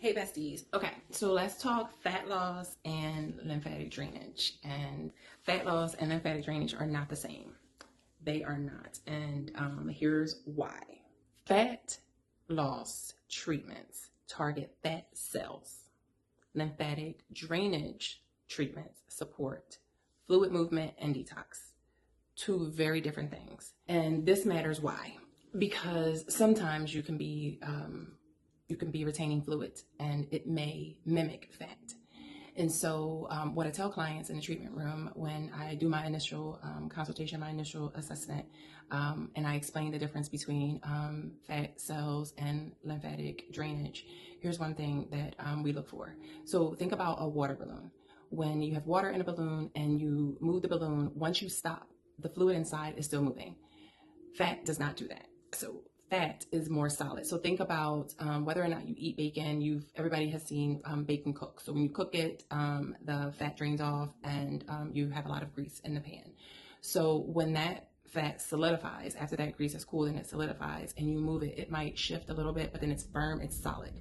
Hey besties. Okay, so let's talk fat loss and lymphatic drainage. And fat loss and lymphatic drainage are not the same. They are not. And here's why. Fat loss treatments target fat cells. Lymphatic drainage treatments support fluid movement and detox. Two very different things. And this matters why? Because sometimes you can be retaining fluid and it may mimic fat. And so what I tell clients in the treatment room when I do my initial consultation, my initial assessment, and I explain the difference between fat cells and lymphatic drainage, here's one thing that we look for. So think about a water balloon. When you have water in a balloon and you move the balloon, once you stop, the fluid inside is still moving. Fat does not do that. So fat is more solid. So think about whether or not you eat bacon. Everybody has seen bacon cook. So when you cook it, the fat drains off and you have a lot of grease in the pan. So when that fat solidifies, after that grease has cooled and it solidifies and you move it, it might shift a little bit, but then it's firm, it's solid.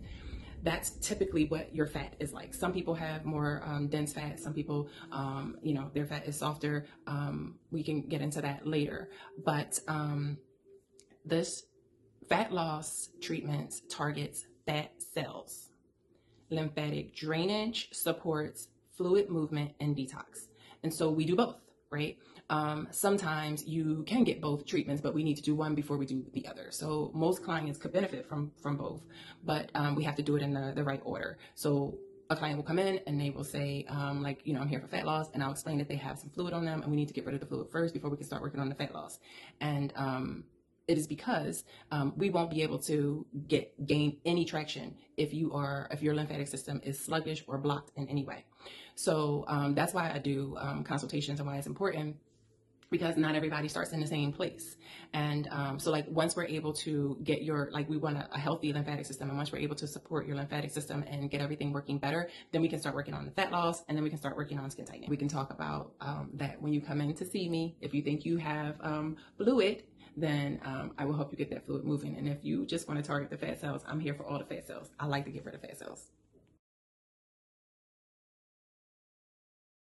That's typically what your fat is like. Some people have more dense fat. Some people, their fat is softer. We can get into that later. But this fat loss treatments targets fat cells. Lymphatic drainage supports fluid movement and detox. And so we do both, right? Sometimes you can get both treatments, but we need to do one before we do the other. So most clients could benefit from both, but we have to do it in the right order. So a client will come in and they will say, I'm here for fat loss, and I'll explain that they have some fluid on them and we need to get rid of the fluid first before we can start working on the fat loss. And it is because we won't be able to gain any traction if your lymphatic system is sluggish or blocked in any way. So that's why I do consultations and why it's important, because not everybody starts in the same place. And so once we're able to get we want a healthy lymphatic system, and once we're able to support your lymphatic system and get everything working better, then we can start working on the fat loss, and then we can start working on skin tightening. We can talk about that when you come in to see me. If you think you have fluid, then I will help you get that fluid moving. And if you just want to target the fat cells, I'm here for all the fat cells. I like to get rid of fat cells.